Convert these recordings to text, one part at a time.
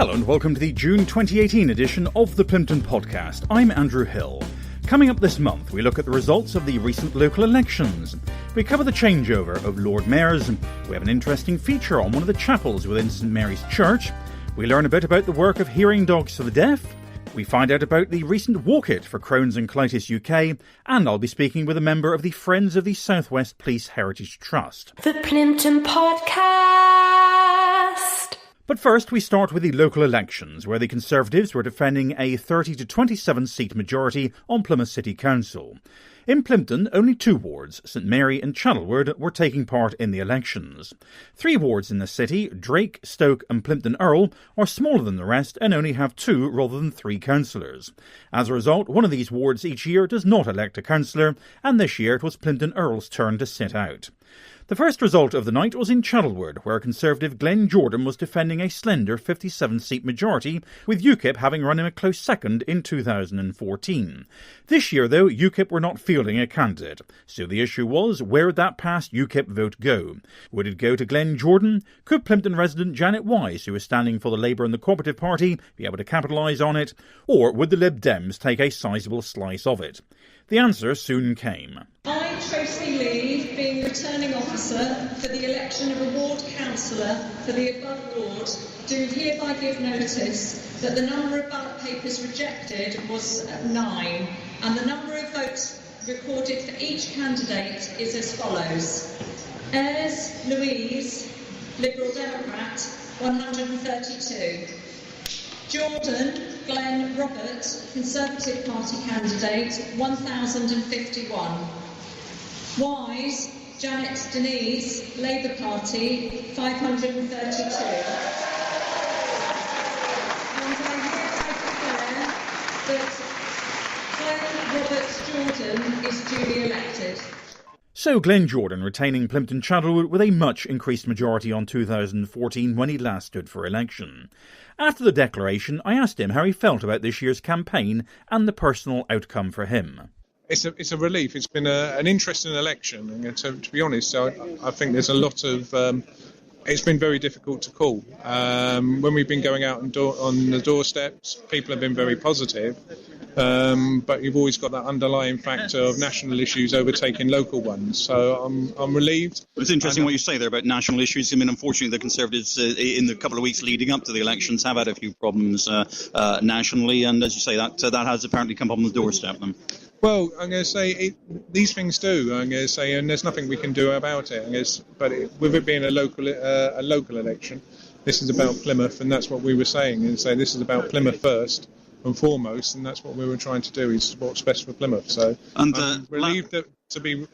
Hello and welcome to the June 2018 edition of the Plympton Podcast. I'm Andrew Hill. Coming up this month, we look at the results of the recent local elections. We cover the changeover of Lord Mayors. We have an interesting feature on one of the chapels within St Mary's Church. We learn a bit about the work of hearing dogs for the deaf. We find out about the recent walk-it for Crohns and Colitis UK. And I'll be speaking with a member of the Friends of the South West Police Heritage Trust. The Plympton Podcast. But first, we start with the local elections, where the Conservatives were defending a 30 to 27 seat majority on Plymouth City Council. In Plympton, only 2 wards, St Mary and Channelwood, were taking part in the elections. 3 wards in the city, Drake, Stoke and Plympton Earl, are smaller than the rest and only have 2 rather than 3 councillors. As a result, one of these wards each year does not elect a councillor, and this year it was Plympton Earl's turn to sit out. The first result of the night was in Channelwood, where Conservative Glenn Jordan was defending a slender 57-seat majority, with UKIP having run him a close second in 2014. This year, though, UKIP were not fielding a candidate, so the issue was, where would that past UKIP vote go? Would it go to Glenn Jordan? Could Plympton resident Janet Wise, who is standing for the Labour and the Cooperative Party, be able to capitalise on it? Or would the Lib Dems take a sizable slice of it? The answer soon came. I, Tracy Lee, being returning officer for the election of a ward councillor for the above ward, do hereby give notice that the number of ballot papers rejected was 9, and the number of votes recorded for each candidate is as follows. Ayres Louise, Liberal Democrat, 132. Jordan Glenn Robert, Conservative Party candidate, 1,051. Wise Janet Denise, Labour Party, 532. And I hereby declare that Glenn Robert Jordan is duly elected. So Glenn Jordan retaining Plympton Channelwood with a much increased majority on 2014 when he last stood for election. After the declaration, I asked him how he felt about this year's campaign and the personal outcome for him. It's a relief. It's been an interesting election, and to be honest, I think there's a lot of. It's been very difficult to call. When we've been going out on the doorsteps, people have been very positive, but you've always got that underlying factor of national issues overtaking local ones. So I'm relieved. It's interesting what you say there about national issues. I mean, unfortunately, the Conservatives in the couple of weeks leading up to the elections have had a few problems nationally, and as you say, that has apparently come on the doorstep of them. Well, I'm going to say these things do. I'm going to say, and there's nothing we can do about it. With it being a local election, this is about Plymouth, and that's what we were saying. And say this is about Plymouth first and foremost, and that's what we were trying to do, is what's best for Plymouth. So I'm relieved to be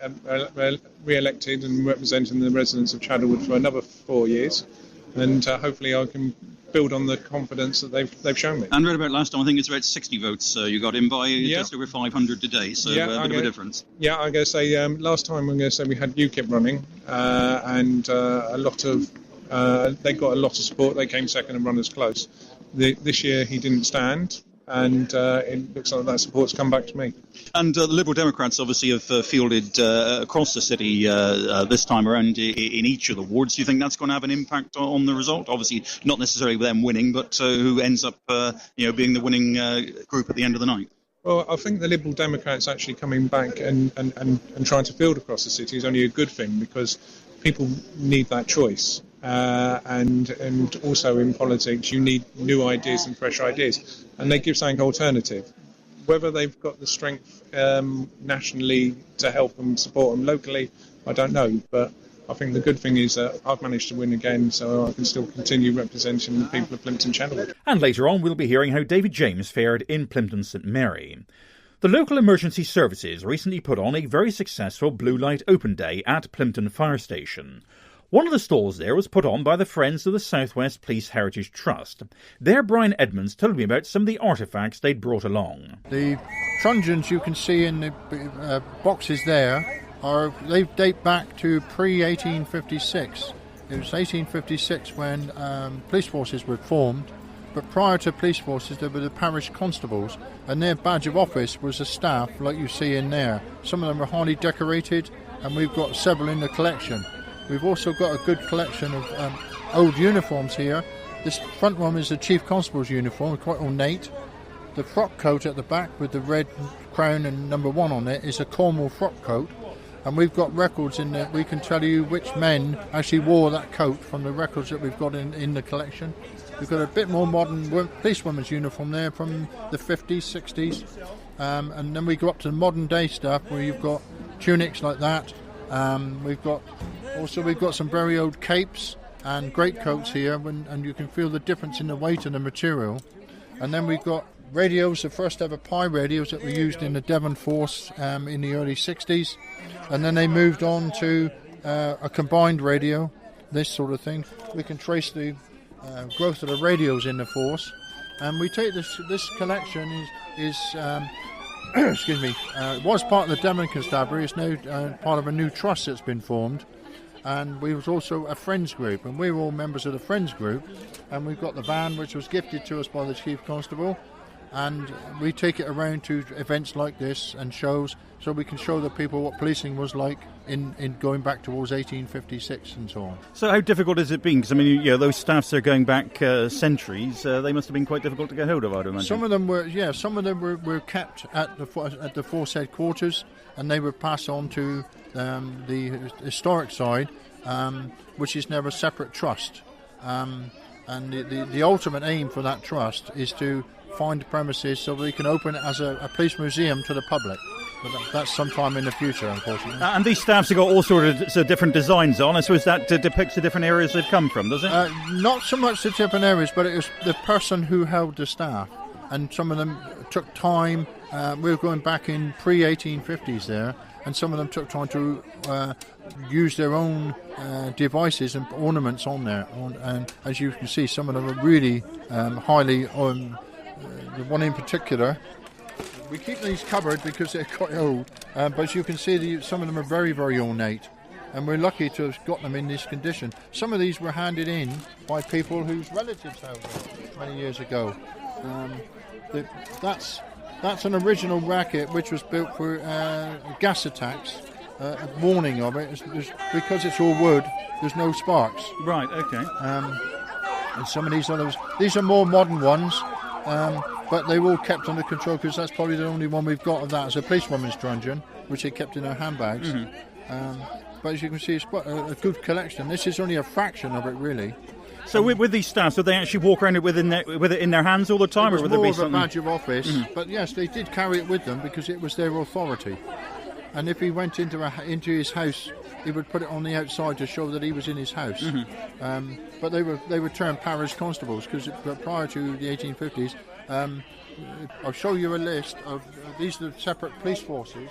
re-elected and representing the residents of Channelwood for another 4 years, and hopefully I can build on the confidence that they've shown me. And read about last time, I think it's about 60 votes you got in by, just over 500 today, so a bit of a difference. Yeah, I'm going to say last time I'm going to say we had UKIP running, and a lot of they got a lot of support. They came second and run as close. This year he didn't stand, and it looks like that support's come back to me. And the Liberal Democrats obviously have fielded across the city this time around in each of the wards. Do you think that's going to have an impact on the result? Obviously, not necessarily with them winning, but who ends up being the winning group at the end of the night? Well, I think the Liberal Democrats actually coming back and trying to field across the city is only a good thing, because people need that choice. And also in politics, you need new ideas and fresh ideas, and they give something alternative. Whether they've got the strength nationally to help them support them locally, I don't know. But I think the good thing is that I've managed to win again, so I can still continue representing the people of Plympton Channelwood. And later on, we'll be hearing how David James fared in Plympton St Mary. The local emergency services recently put on a very successful Blue Light Open Day at Plympton Fire Station. One of the stalls there was put on by the Friends of the South West Police Heritage Trust. There, Brian Edmonds told me about some of the artefacts they'd brought along. The truncheons you can see in the boxes there, they date back to pre-1856. It was 1856 when police forces were formed, but prior to police forces there were the parish constables, and their badge of office was a staff like you see in there. Some of them are highly decorated, and we've got several in the collection. We've also got a good collection of old uniforms here This front one is the Chief Constable's uniform, quite ornate. The frock coat at the back with the red crown and number 1 on it is a Cornwall frock coat. And we've got records in there. We can tell you which men actually wore that coat from the records that we've got in the collection. We've got a bit more modern policewoman's uniform there from the 50s, 60s. And then we go up to the modern day stuff where you've got tunics like that. We've got some very old capes and greatcoats here, and you can feel the difference in the weight of the material. And then we've got radios, the first ever Pi radios that were used in the Devon Force in the early 60s. And then they moved on to a combined radio, this sort of thing. We can trace the growth of the radios in the Force. And we take this collection is excuse me, it was part of the Devon Constabulary. It's now part of a new trust that's been formed. And we was also a Friends group, and we were all members of the Friends group. And we've got the van, which was gifted to us by the Chief Constable. And we take it around to events like this and shows, so we can show the people what policing was like in going back towards 1856 and so on. So how difficult has it been? Because, I mean, those staffs are going back centuries. They must have been quite difficult to get hold of, I'd imagine. Some of them were kept at the Force headquarters, and they were passed on to the historic side, which is now a separate trust. And the ultimate aim for that trust is to find premises so we can open it as a police museum to the public. But that's sometime in the future, unfortunately. And these staffs have got all sorts of different designs on. I suppose that depicts the different areas they've come from, does it? Not so much the different areas, but it was the person who held the staff. And some of them took time. We were going back in pre-1850s there, and some of them took time to use their own devices and ornaments on there. And as you can see, some of them are really highly... the one in particular, we keep these covered because they're quite old, but as you can see, some of them are very, very ornate, and we're lucky to have got them in this condition. Some of these were handed in by people whose relatives held them many years ago. That's an original racket which was built for gas attacks. A warning of it is because it's all wood, there's no sparks. Right, okay. And some of these are more modern ones. But they were all kept under control because that's probably the only one we've got of that as a policewoman's truncheon, which they kept in her handbags. Mm-hmm. But as you can see, it's quite a good collection. This is only a fraction of it, really. So with these staffs, do they actually walk around with it in their hands all the time? It was or would there more be of something? A badge of office, Mm-hmm. but yes, they did carry it with them because it was their authority. And if he went into his house, he would put it on the outside to show that he was in his house. Mm-hmm. But they were termed parish constables because prior to the 1850s, I'll show you a list of these are the separate police forces.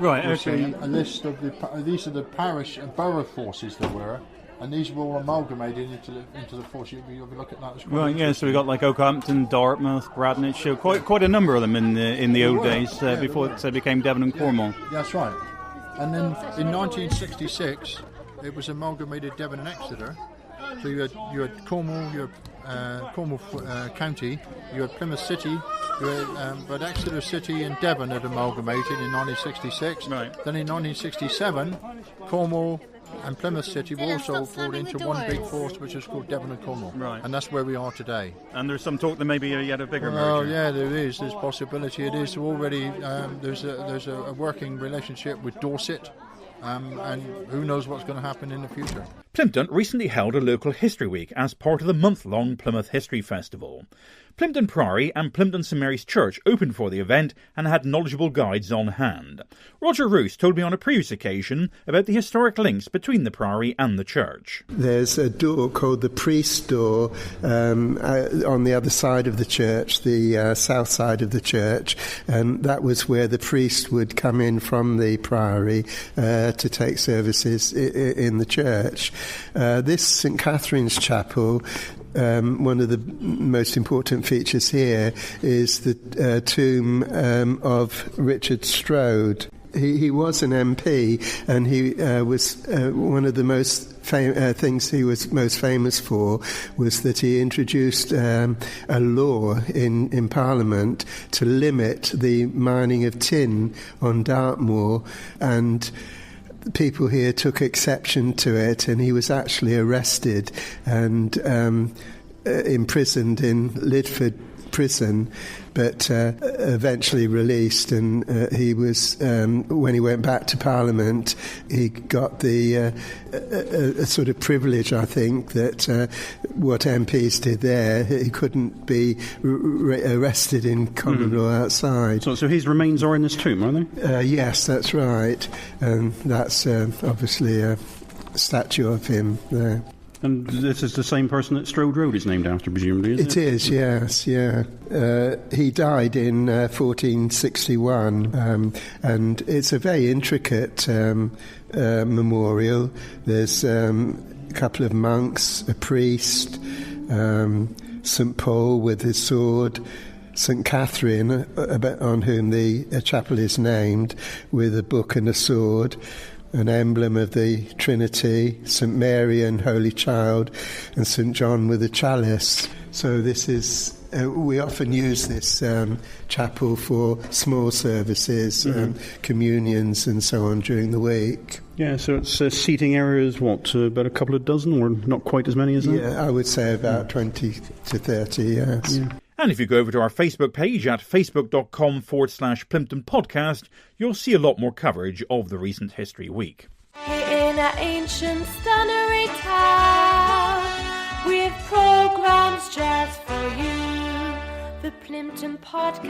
Right, You'll okay. see a list of these are the parish and borough forces there were, and these were all amalgamated into the force. You'll look at that. Right, yeah. So we got like Okehampton, Dartmouth, Bradnich, quite a number of them in the old days before it became Devon and Cornwall. That's right. And then in 1966, it was amalgamated Devon and Exeter. So you had Cornwall, you had Cornwall County, you had Plymouth City, but Exeter City and Devon had amalgamated in 1966. Right. Then in 1967, Cornwall and Plymouth City were also brought into one big force, which is called Devon and Cornwall. Right. And that's where we are today. And there's some talk that maybe yet a bigger merger. Oh yeah, there is. There's possibility. It is already. There's a working relationship with Dorset. And who knows what's going to happen in the future. Plympton recently held a local history week as part of the month-long Plymouth History Festival. Plympton Priory and Plympton St Mary's Church opened for the event and had knowledgeable guides on hand. Roger Roos told me on a previous occasion about the historic links between the Priory and the church. There's a door called the priest door on the other side of the church, the south side of the church, and that was where the priest would come in from the Priory to take services in the church. This St Catherine's Chapel, one of the most important features here is the tomb of Richard Strode. He was an MP, and he was one of the most things he was most famous for was that he introduced a law in Parliament to limit the mining of tin on Dartmoor, and people here took exception to it, and he was actually arrested and imprisoned in Lidford prison, but eventually released, and he was when he went back to Parliament, he got the a sort of privilege, I think, that what MPs did there, he couldn't be arrested in common law outside. So his remains are in this tomb, are they? Yes, that's right, and that's obviously a statue of him there. And this is the same person that Strode Road is named after, presumably, isn't it? It is, yes, yeah. He died in 1461, and it's a very intricate memorial. There's a couple of monks, a priest, St. Paul with his sword, St. Catherine, on whom the chapel is named, with a book and a sword, an emblem of the Trinity, St. Mary and Holy Child, and St. John with a chalice. So this is, we often use this chapel for small services, communions and so on during the week. Yeah, so it's seating areas, about a couple of dozen, or not quite as many as that? Yeah, I would say about 20 to 30, yes. Yeah. And if you go over to our Facebook page at facebook.com/Plympton Podcast, you'll see a lot more coverage of the recent History Week. In an ancient stunnery town, with programmes just for you, the Plympton Podcast.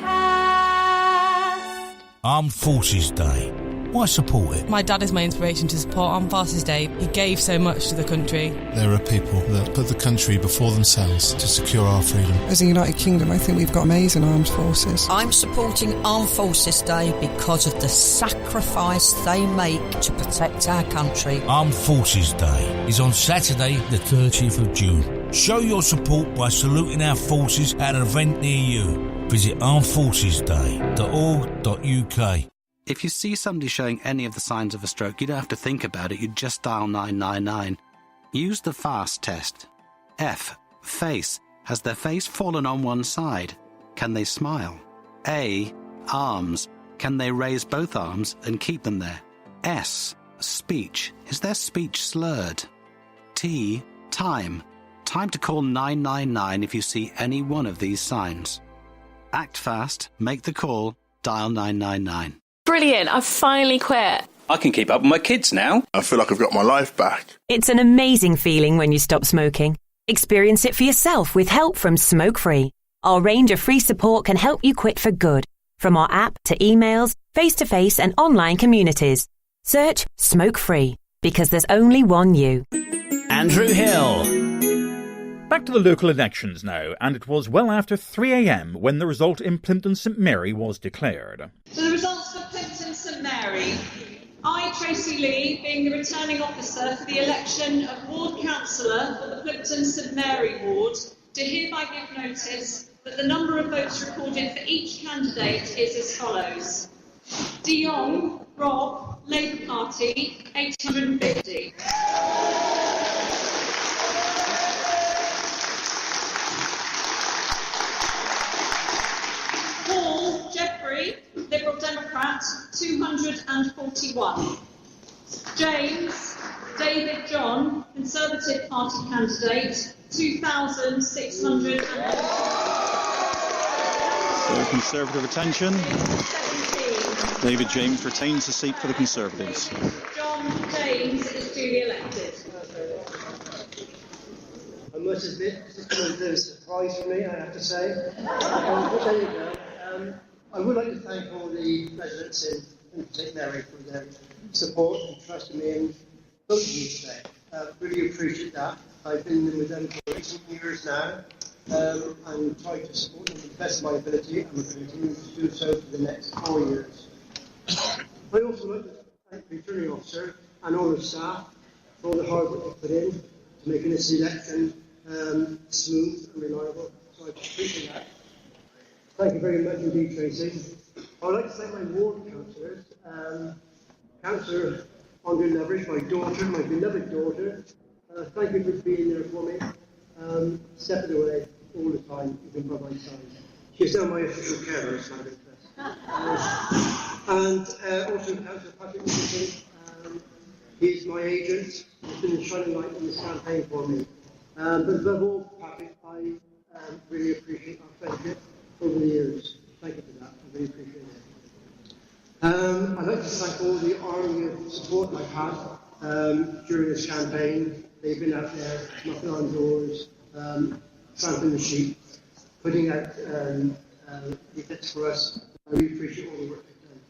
Armed Forces Day. Why support it? My dad is my inspiration to support Armed Forces Day. He gave so much to the country. There are people that put the country before themselves to secure our freedom. As a United Kingdom, I think we've got amazing armed forces. I'm supporting Armed Forces Day because of the sacrifice they make to protect our country. Armed Forces Day is on Saturday, the 30th of June. Show your support by saluting our forces at an event near you. Visit armedforcesday.org.uk. If you see somebody showing any of the signs of a stroke, you don't have to think about it, you just dial 999. Use the FAST test. F. Face. Has their face fallen on one side? Can they smile? A. Arms. Can they raise both arms and keep them there? S. Speech. Is their speech slurred? T. Time. Time to call 999 if you see any one of these signs. Act fast, make the call, dial 999. Brilliant, I've finally quit. I can keep up with my kids now. I feel like I've got my life back. It's an amazing feeling when you stop smoking. Experience it for yourself with help from Smoke Free. Our range of free support can help you quit for good. From our app to emails, face-to-face and online communities. Search Smoke Free, because there's only one you. Andrew Hill. Back to the local elections now, and it was well after 3 a.m. when the result in Plympton St Mary was declared. So the results for Plympton St Mary. I, Tracy Lee, being the returning officer for the election of Ward Councillor for the Plympton St Mary Ward, do hereby give notice that the number of votes recorded for each candidate is as follows. De Jong, Rob, Labour Party, 850. Paul Jeffrey, Liberal Democrat, 241. James David John, Conservative Party candidate, 2,600. So Conservative attention. 17. David James retains the seat for the Conservatives. John James is duly elected. I must admit, this is a bit of a surprise for me, I have to say. I would like to thank all the residents in St Mary for their support and trust in me and voting me today. Really appreciate that. I've been with them for 18 years now and tried to support them to the best of my ability, and will continue to do so for the next 4 years. I also like to thank the returning officer and all the staff for all the hard work they put in to making this election smooth and reliable. So I appreciate that. Thank you very much indeed, Tracy. I would like to thank my ward councillors, Councillor Andre Leverage, my daughter, my beloved daughter. Thank you for being there for me, stepping away all the time, even by my side. She's now my official carer, it's not and also Councillor Patrick Nicholson, He's my agent. He's been a shining light in this campaign for me. But above all, Patrick, I really appreciate our friendship over the years. Thank you for that. I really appreciate it. I'd like to thank all the army of support I've had during this campaign. They've been out there knocking on doors, trampling the sheep, putting out leaflets for us. I really appreciate all the work they've done.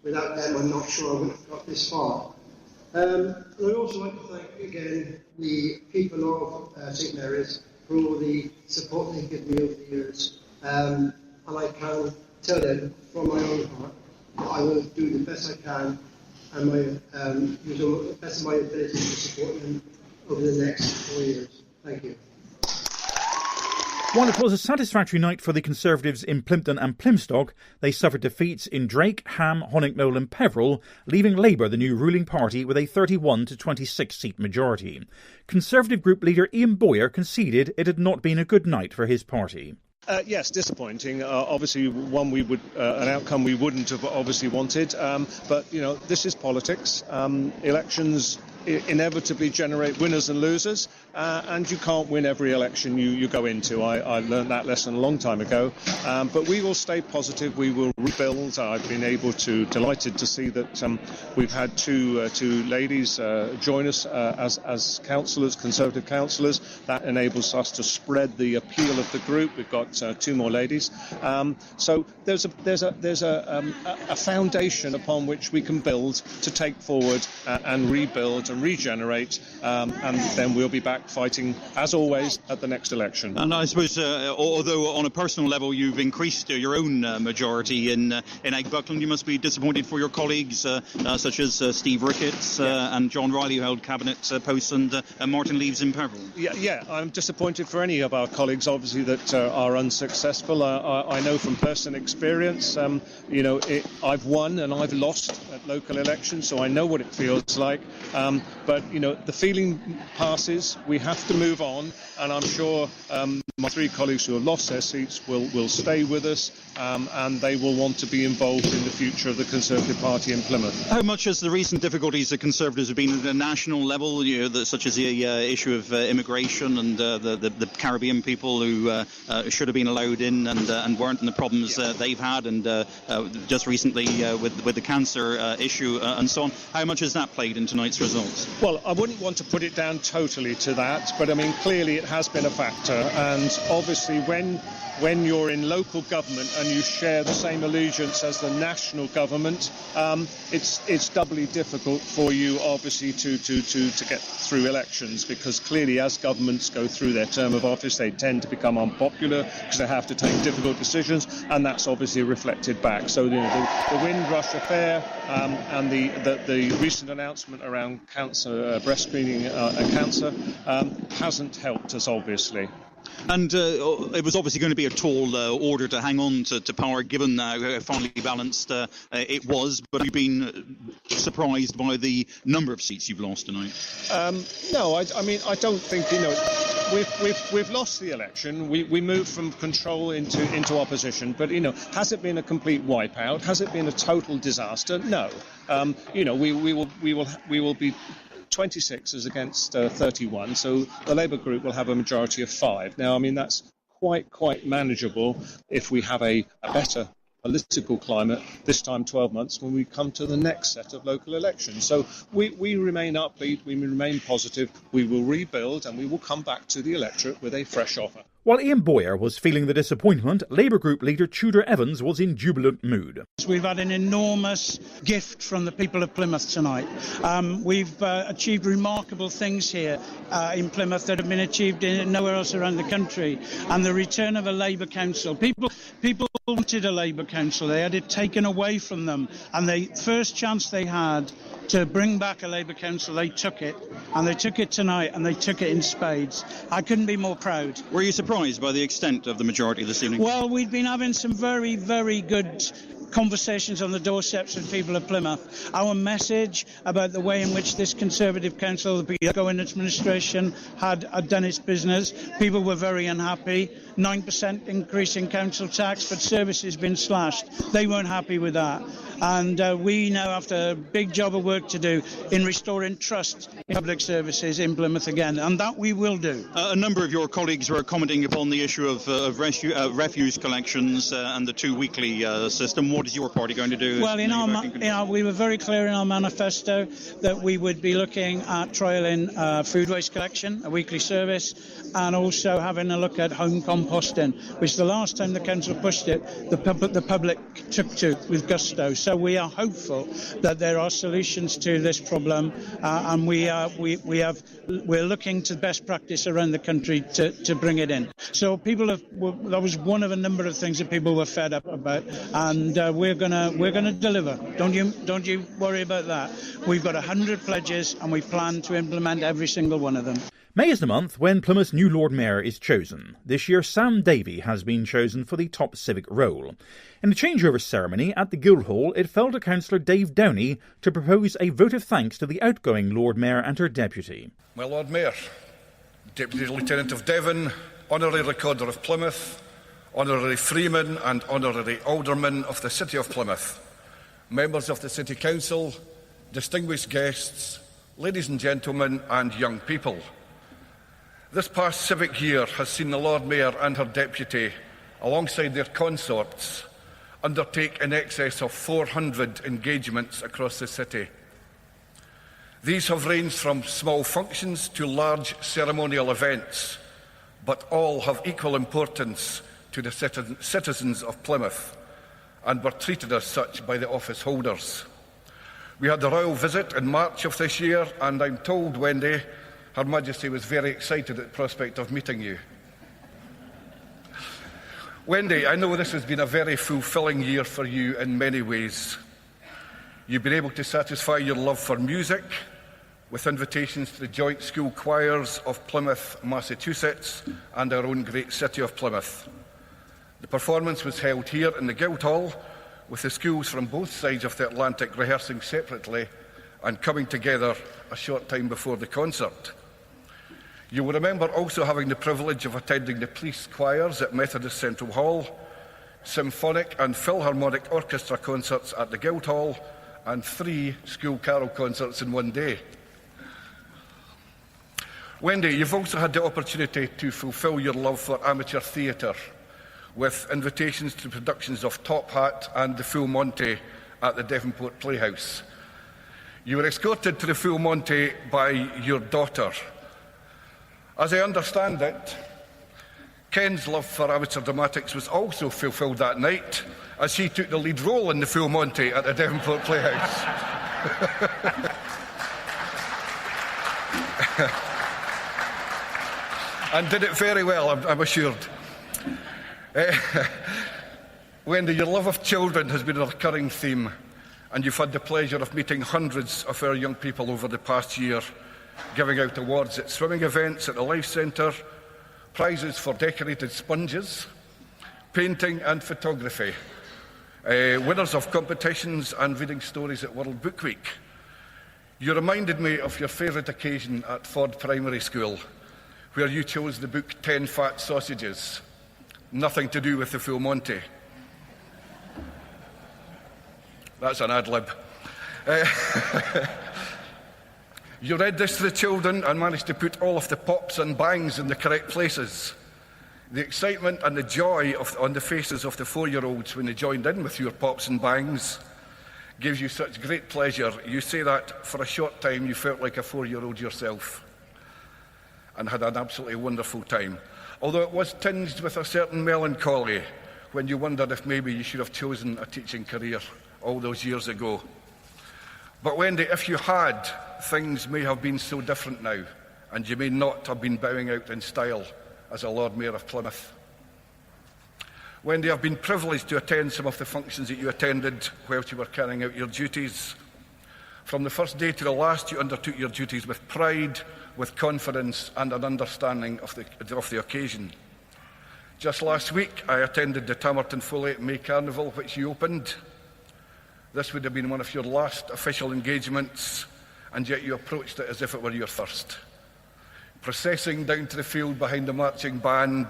Without them, I'm not sure I would have got this far. And I'd also like to thank again the people of St Mary's for all the support they've given me over the years. And I can tell them from my own heart that I will do the best I can and use the best of my ability to support them over the next 4 years. Thank you. While it was a satisfactory night for the Conservatives in Plympton and Plymstock, they suffered defeats in Drake, Ham, Honnicknoll and Peveril, leaving Labour the new ruling party with a 31 to 26 seat majority. Conservative group leader Ian Boyer conceded it had not been a good night for his party. Yes, disappointing. Obviously, an outcome we wouldn't have obviously wanted. But this is politics. Elections inevitably generate winners and losers, and you can't win every election you go into. I learned that lesson a long time ago. But we will stay positive. We will rebuild. I've been delighted to see that we've had two ladies join us as councillors, Conservative councillors. That enables us to spread the appeal of the group. We've got 2 more ladies. So there's a foundation upon which we can build to take forward and rebuild and regenerate, and then we'll be back fighting, as always, at the next election. And I suppose, although on a personal level you've increased your own majority in Eggbuckland, you must be disappointed for your colleagues such as Steve Ricketts and John Riley, who held cabinet posts, and Martin Leaves in Peveril. Yeah, I'm disappointed for any of our colleagues, obviously, that are unsuccessful. I know from personal experience, I've won and I've lost at local elections, so I know what it feels like. But the feeling passes. We have to move on, and I'm sure my 3 colleagues who have lost their seats will stay with us, and they will want to be involved in the future of the Conservative Party in Plymouth. How much has the recent difficulties that Conservatives have been at a national level, such as the issue of immigration and the Caribbean people who should have been allowed in and weren't, and the problems they've had, and just recently with the cancer issue and so on, how much has that played in tonight's results? Well, I wouldn't want to put it down totally to that, but I mean, clearly it has been a factor, and obviously when you're in local government and you share the same allegiance as the national government, it's doubly difficult for you, obviously, to get through elections, because clearly as governments go through their term of office, they tend to become unpopular because they have to take difficult decisions, and that's obviously reflected back. So the Windrush affair and the recent announcement around cancer, breast screening and cancer hasn't helped us, obviously. And it was obviously going to be a tall order to hang on to power, given how finely balanced it was. But you've been surprised by the number of seats you've lost tonight? No, I mean, I don't think, we've lost the election. We moved from control into opposition. But, has it been a complete wipeout? Has it been a total disaster? No. We will be 26 is against 31, so the Labour group will have a majority of 5. Now, I mean, that's quite manageable if we have a better political climate this time 12 months when we come to the next set of local elections. So we remain upbeat, we remain positive, we will rebuild, and we will come back to the electorate with a fresh offer. While Ian Boyer was feeling the disappointment, Labour group leader Tudor Evans was in jubilant mood. We've had an enormous gift from the people of Plymouth tonight. We've achieved remarkable things here in Plymouth that have been achieved nowhere else around the country. And the return of a Labour council. People wanted a Labour council. They had it taken away from them. And the first chance they had to bring back a Labour council, they took it. And they took it tonight, and they took it in spades. I couldn't be more proud. Were you surprised by the extent of the majority this evening? Well, we've been having some very, very good conversations on the doorsteps with people of Plymouth. Our message about the way in which this Conservative council, the outgoing administration, had done its business. People were very unhappy. 9% increase in council tax, but services been slashed. They weren't happy with that. And we now have a big job of work to do in restoring trust in public services in Plymouth again, and that we will do. A number of your colleagues were commenting upon the issue of refuse collections and the 2 weekly system. What is your party going to do? Well, we were very clear in our manifesto that we would be looking at trialling food waste collection, a weekly service, and also having a look at home composting, which the last time the council pushed it, the public took to with gusto. So we are hopeful that there are solutions to this problem, and we're looking to best practice around the country to bring it in. So that was one of a number of things that people were fed up about, and we're gonna deliver. Don't you worry about that. We've got 100 pledges, and we plan to implement every single one of them. May is the month when Plymouth's new Lord Mayor is chosen. This year, Sam Davey has been chosen for the top civic role. In the changeover ceremony at the Guildhall, it fell to Councillor Dave Downey to propose a vote of thanks to the outgoing Lord Mayor and her deputy. My Lord Mayor, Deputy Lieutenant of Devon, Honorary Recorder of Plymouth, Honorary Freeman and Honorary Alderman of the City of Plymouth, members of the City Council, distinguished guests, ladies and gentlemen and young people. This past civic year has seen the Lord Mayor and her deputy, alongside their consorts, undertake in excess of 400 engagements across the city. These have ranged from small functions to large ceremonial events, but all have equal importance to the citizens of Plymouth and were treated as such by the office holders. We had the royal visit in March of this year, and I'm told, Wendy, Her Majesty was very excited at the prospect of meeting you. Wendy, I know this has been a very fulfilling year for you in many ways. You've been able to satisfy your love for music with invitations to the joint school choirs of Plymouth, Massachusetts, and our own great city of Plymouth. The performance was held here in the Guildhall, with the schools from both sides of the Atlantic rehearsing separately and coming together a short time before the concert. You will remember also having the privilege of attending the police choirs at Methodist Central Hall, symphonic and philharmonic orchestra concerts at the Guildhall, and 3 school carol concerts in one day. Wendy, you've also had the opportunity to fulfil your love for amateur theatre, with invitations to productions of Top Hat and The Full Monty at the Devonport Playhouse. You were escorted to the Full Monty by your daughter. As I understand it, Ken's love for amateur dramatics was also fulfilled that night, as he took the lead role in The Full Monty at the Devonport Playhouse. And did it very well, I'm assured. Wendy, your love of children has been a recurring theme, and you've had the pleasure of meeting hundreds of our young people over the past year, giving out awards at swimming events at the Life Centre, prizes for decorated sponges, painting and photography, winners of competitions and reading stories at World Book Week. You reminded me of your favourite occasion at Ford Primary School, where you chose the book 10 Fat Sausages. Nothing to do with the Full Monty. That's an ad-lib. You read this to the children and managed to put all of the pops and bangs in the correct places. The excitement and the joy on the faces of the 4-year-olds when they joined in with your pops and bangs gives you such great pleasure. You say that for a short time you felt like a 4-year-old yourself and had an absolutely wonderful time. Although it was tinged with a certain melancholy when you wondered if maybe you should have chosen a teaching career all those years ago. But Wendy, if you had, things may have been so different now, and you may not have been bowing out in style as a Lord Mayor of Plymouth. Wendy, I've been privileged to attend some of the functions that you attended whilst you were carrying out your duties. From the first day to the last, you undertook your duties with pride, with confidence and an understanding of the occasion. Just last week, I attended the Tamerton Foley May Carnival, which you opened. This would have been one of your last official engagements, and yet you approached it as if it were your first. Processing down to the field behind the marching band,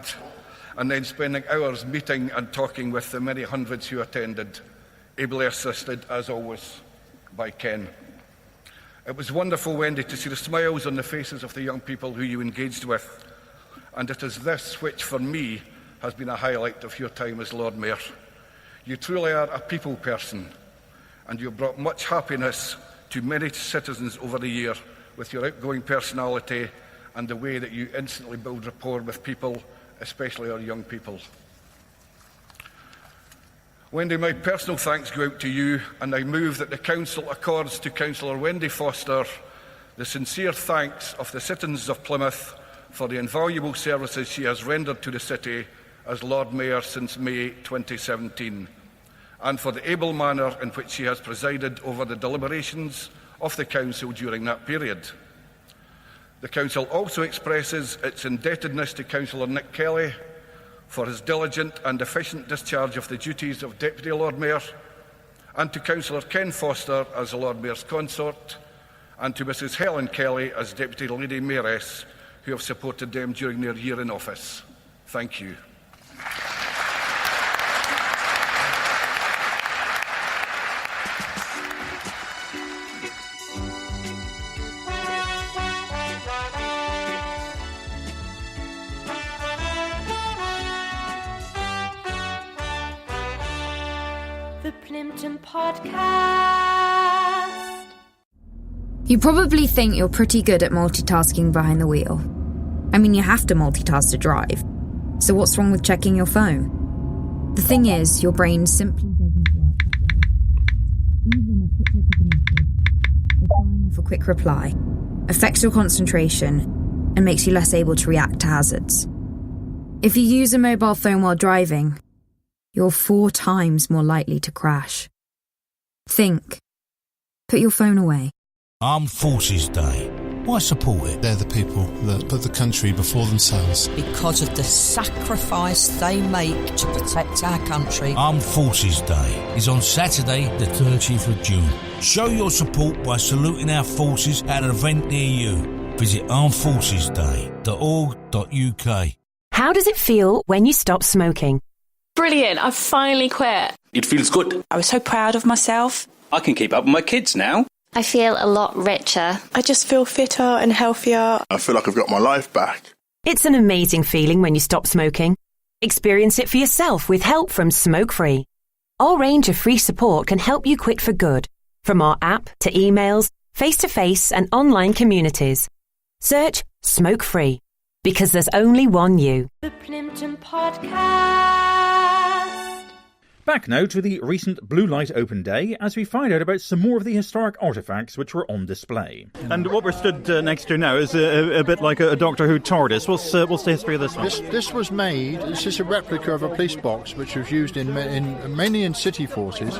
and then spending hours meeting and talking with the many hundreds who attended. ably assisted, as always, by Ken. It was wonderful, Wendy, to see the smiles on the faces of the young people who you engaged with, and it is this which, for me, has been a highlight of your time as Lord Mayor. You truly are a people person, and you have brought much happiness to many citizens over the year with your outgoing personality and the way that you instantly build rapport with people, especially our young people. Wendy, my personal thanks go out to you, and I move that the Council accords to Councillor Wendy Foster the sincere thanks of the citizens of Plymouth for the invaluable services she has rendered to the city as Lord Mayor since May 2017, and for the able manner in which she has presided over the deliberations of the Council during that period. The Council also expresses its indebtedness to Councillor Nick Kelly for his diligent and efficient discharge of the duties of Deputy Lord Mayor, and to Councillor Ken Foster as the Lord Mayor's consort, and to Mrs Helen Kelly as Deputy Lady Mayoress, who have supported them during their year in office. Thank you. The Plympton Podcast. You probably think you're pretty good at multitasking behind the wheel. I mean, you have to multitask to drive. So what's wrong with checking your phone? The thing is, your brain simply doesn't work that way. Even a quick look at the message, or firing off a quick reply, affects your concentration and makes you less able to react to hazards. If you use a mobile phone while driving, you're 4 times more likely to crash. Think. Put your phone away. Armed Forces Day. Why support it? They're the people that put the country before themselves. Because of the sacrifice they make to protect our country. Armed Forces Day is on Saturday the 30th of June. Show your support by saluting our forces at an event near you. Visit armedforcesday.org.uk. How does it feel when you stop smoking? Brilliant, I've finally quit. It feels good. I was so proud of myself. I can keep up with my kids now. I feel a lot richer. I just feel fitter and healthier. I feel like I've got my life back. It's an amazing feeling when you stop smoking. Experience it for yourself with help from Smoke Free. Our range of free support can help you quit for good, from our app to emails, face-to-face and online communities. Search Smoke Free, because there's only one you. The Plympton Podcast. Back now to the recent Blue Light Open Day as we find out about some more of the historic artefacts which were on display. And what we're stood next to now is a bit like a Doctor Who TARDIS. What's the history of this one? This was made, this is a replica of a police box which was used mainly in city forces,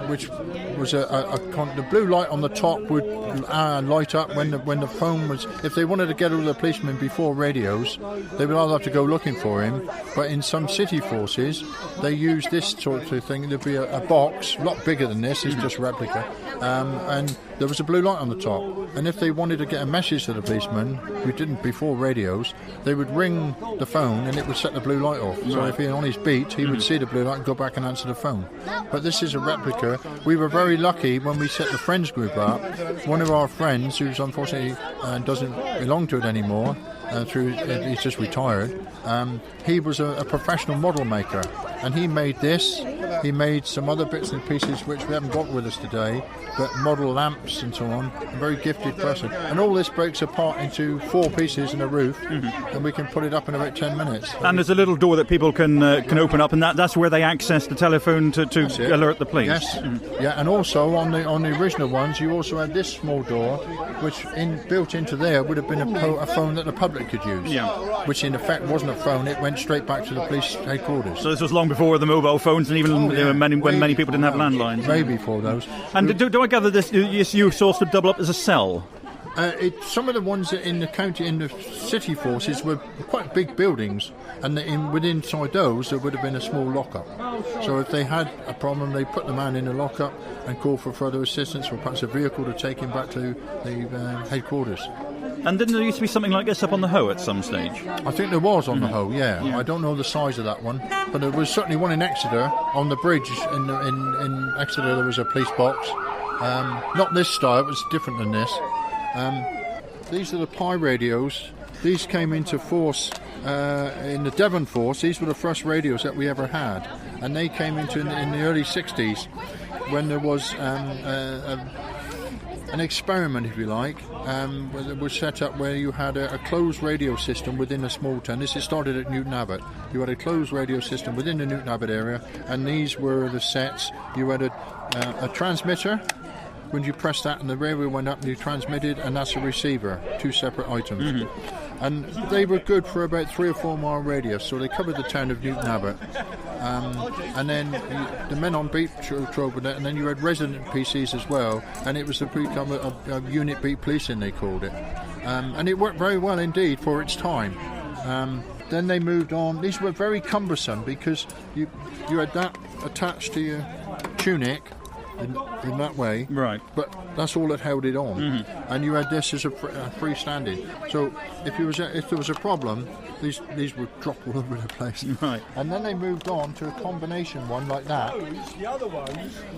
which was the blue light on the top would light up when the phone was, if they wanted to get all the policemen before radios, they would either have to go looking for him, but in some city forces they use this sort of thing. There'd be a box, a lot bigger than this, it's just a replica, and there was a blue light on the top, and if they wanted to get a message to the policeman, who didn't before radios, they would ring the phone and it would set the blue light off. So if he on his beat, he would see the blue light and go back and answer the phone. But this is a replica. We were very lucky when we set the Friends group up. One of our friends, who's unfortunately doesn't belong to it anymore, he's just retired, he was a professional model maker, and he made this. He made some other bits and pieces which we haven't got with us today, but model lamps and so on. A very gifted person. And all this breaks apart into 4 pieces and a roof, and we can put it up in about 10 minutes. And there's a little door that people can open up, and that's where they access the telephone to alert the police. Yes, yeah, and also on the original ones, you also had this small door, which built into there would have been a phone that the public could use. Yeah. Which in effect wasn't a phone; it went straight back to the police headquarters. So this was long before the mobile phones, and even when many people didn't have landlines. Way before those. And do I gather this? You sort of double up as a cell? Some of the ones in the county, in the city forces, were quite big buildings, and within inside those there would have been a small lockup. So if they had a problem, they put the man in a lockup and call for further assistance, or perhaps a vehicle to take him back to the headquarters. And didn't there used to be something like this up on the Hoe at some stage? I think there was on the Hoe, yeah. I don't know the size of that one, but there was certainly one in Exeter, on the bridge in Exeter there was a police box. Not this style, it was different than this. These are the Pi radios. These came into force in the Devon Force. These were the first radios that we ever had, and they came into in the early 60s when there was an experiment, if you like, that was set up where you had a closed radio system within a small town. This started at Newton Abbot. You had a closed radio system within the Newton Abbot area, and these were the sets. You had a transmitter. When you press that and the radio went up and you transmitted, and that's a receiver, two separate items. Mm-hmm. And they were good for about 3 or 4 mile radius, so they covered the town of Newton Abbot. And then the men on beat drove with it, and then you had resident PCs as well, and it was become a unit beat policing, they called it. And it worked very well indeed for its time. Then they moved on. These were very cumbersome because you had that attached to your tunic, in that way, right? But that's all that held it on, mm-hmm. And you had this as a freestanding. So if there was a problem, these would drop all over the place, right? And then they moved on to a combination one like that,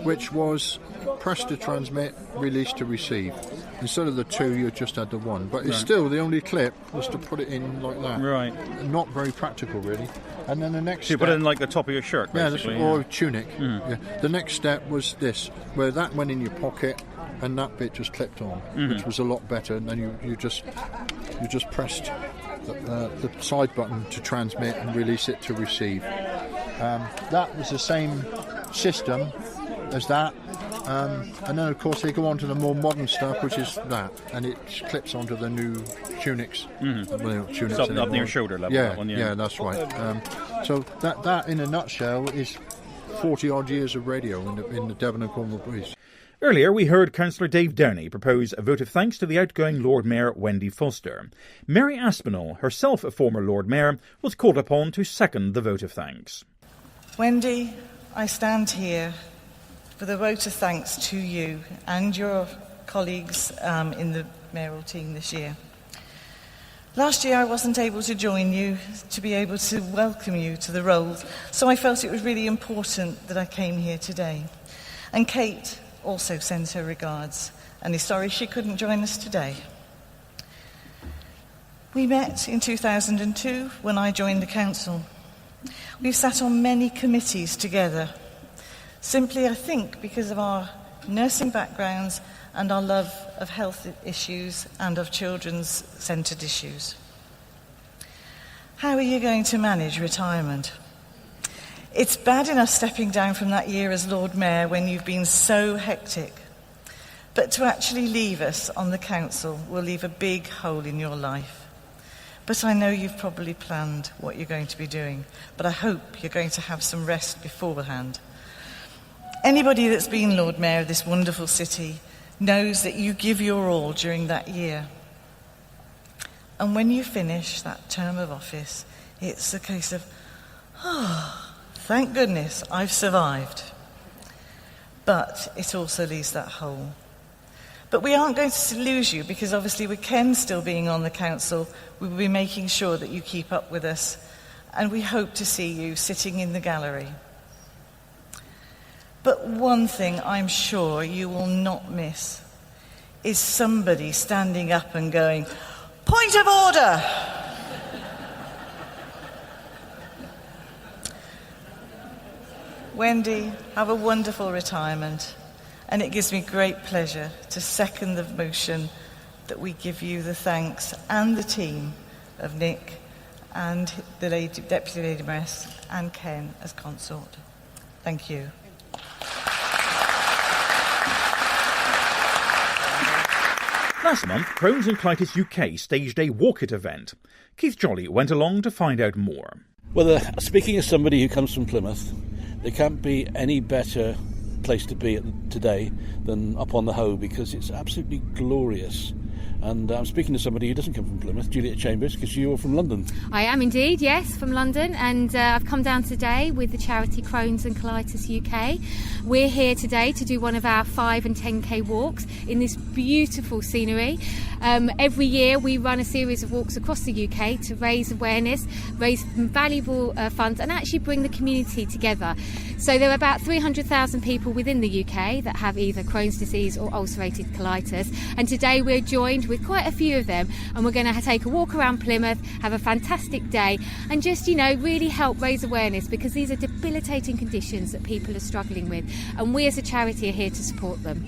which was press to transmit, release to receive. Instead of the 2, you just had the 1, but it's still the only clip was to put it in like that. Right. Not very practical, really. And then the next you put it in like the top of your shirt, basically. Or tunic. Mm. Yeah. The next step was this, where that went in your pocket and that bit just clipped on, which was a lot better. And then you just pressed the side button to transmit and release it to receive. That was the same system as that. And then of course they go on to the more modern stuff, which is that, and it clips onto the new tunics. Mm-hmm. Well, tunics up near your shoulder level. Yeah, that one, yeah, that's right. So that in a nutshell is 40 odd years of radio in the Devon and Cornwall Police. Earlier, we heard Councillor Dave Downey propose a vote of thanks to the outgoing Lord Mayor Wendy Foster. Mary Aspinall, herself a former Lord Mayor, was called upon to second the vote of thanks. Wendy, I stand here for the vote of thanks to you and your colleagues in the mayoral team this year. Last year I wasn't able to join you to be able to welcome you to the role, so I felt it was really important that I came here today. And Kate also sends her regards and is sorry she couldn't join us today. We met in 2002 when I joined the council. We've sat on many committees together, simply I think because of our nursing backgrounds and our love of health issues and of children's centred issues. How are you going to manage retirement? It's bad enough stepping down from that year as Lord Mayor when you've been so hectic. But to actually leave us on the council will leave a big hole in your life. But I know you've probably planned what you're going to be doing, but I hope you're going to have some rest beforehand. Anybody that's been Lord Mayor of this wonderful city knows that you give your all during that year. And when you finish that term of office, it's a case of, thank goodness I've survived. But it also leaves that hole. But we aren't going to lose you because obviously with Ken still being on the council, we will be making sure that you keep up with us, and we hope to see you sitting in the gallery. But one thing I'm sure you will not miss is somebody standing up and going, "Point of order!" Wendy, have a wonderful retirement, and it gives me great pleasure to second the motion that we give you the thanks and the team of Nick and the Deputy Lady Mayoress and Ken as consort. Thank you. Last month, Crohns and Colitis UK staged a walk-it event. Keith Jolly went along to find out more. Well, speaking as somebody who comes from Plymouth, there can't be any better place to be today than up on the Hoe because it's absolutely glorious. And I'm speaking to somebody who doesn't come from Plymouth, Juliet Chambers, because you're from London. I am indeed, yes, from London, and I've come down today with the charity Crohns and Colitis UK. We're here today to do one of our 5 and 10k walks in this beautiful scenery. Every year we run a series of walks across the UK to raise awareness, raise valuable funds, and actually bring the community together. So there are about 300,000 people within the UK that have either Crohn's disease or ulcerative colitis, and today we're joined with quite a few of them, and we're going to take a walk around Plymouth, have a fantastic day, and just, really help raise awareness, because these are debilitating conditions that people are struggling with, and we as a charity are here to support them.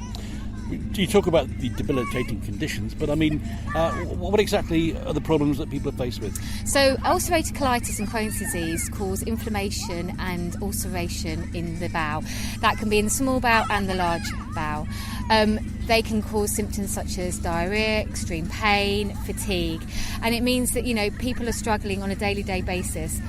You talk about the debilitating conditions, but what exactly are the problems that people are faced with? So ulcerative colitis and Crohn's disease cause inflammation and ulceration in the bowel. That can be in the small bowel and the large bowel. They can cause symptoms such as diarrhoea, extreme pain, fatigue, and it means that people are struggling on a day-to-day basis.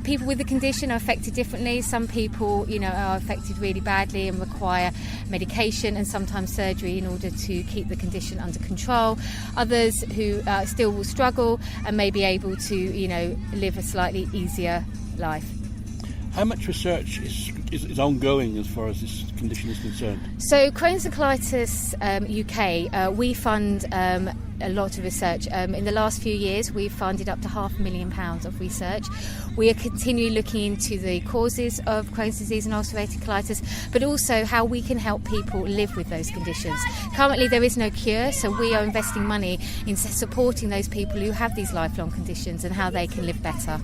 People with the condition are affected differently. Some people, are affected really badly and require medication and sometimes surgery in order to keep the condition under control. Others who still will struggle and may be able to, live a slightly easier life. How much research is ongoing as far as this condition is concerned? So Crohns and Colitis UK, we fund a lot of research. In the last few years we've funded up to £500,000 of research. We are continually looking into the causes of Crohn's disease and ulcerative colitis, but also how we can help people live with those conditions. Currently there is no cure, so we are investing money in supporting those people who have these lifelong conditions and how they can live better.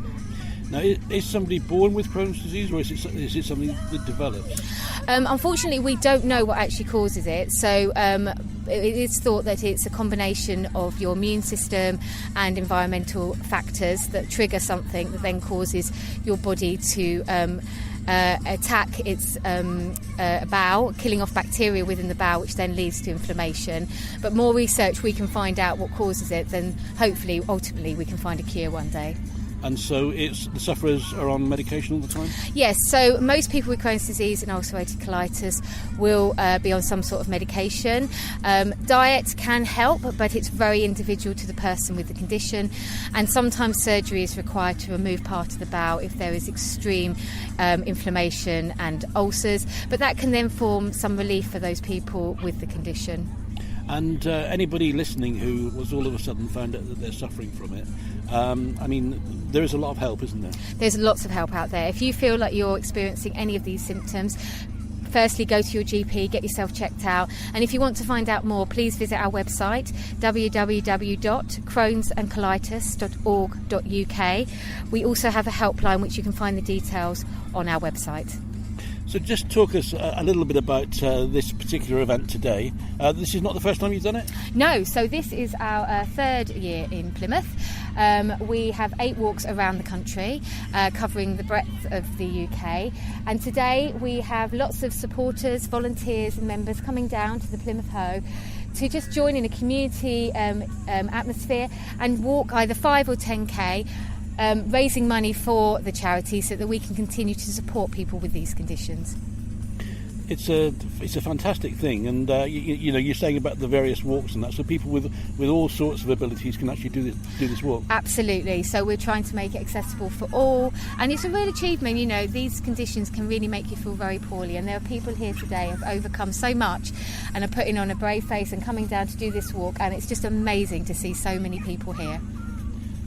Now, is somebody born with Crohn's disease, or is it something that develops? Unfortunately, we don't know what actually causes it. So it is thought that it's a combination of your immune system and environmental factors that trigger something that then causes your body to attack its bowel, killing off bacteria within the bowel, which then leads to inflammation. But more research we can find out what causes it, then hopefully, ultimately, we can find a cure one day. And so the sufferers are on medication all the time? Yes, so most people with Crohn's disease and ulcerative colitis will be on some sort of medication. Diet can help, but it's very individual to the person with the condition, and sometimes surgery is required to remove part of the bowel if there is extreme inflammation and ulcers, but that can then form some relief for those people with the condition. And anybody listening who was all of a sudden found out that they're suffering from it, there is a lot of help, isn't there? There's lots of help out there. If you feel like you're experiencing any of these symptoms, firstly go to your GP, get yourself checked out, and if you want to find out more, please visit our website www.crohns-colitis.org.uk. We also have a helpline which you can find the details on our website. So just talk us a little bit about this particular event today. This is not the first time you've done it? No, so this is our third year in Plymouth. We have 8 walks around the country, covering the breadth of the UK. And today we have lots of supporters, volunteers and members coming down to the Plymouth Hoe to just join in a community atmosphere and walk either 5 or 10k, raising money for the charity so that we can continue to support people with these conditions. It's a fantastic thing, and you're saying about the various walks and that, so people with all sorts of abilities can actually do this walk. Absolutely. So we're trying to make it accessible for all, and it's a real achievement. These conditions can really make you feel very poorly, and there are people here today who have overcome so much and are putting on a brave face and coming down to do this walk, and it's just amazing to see so many people here.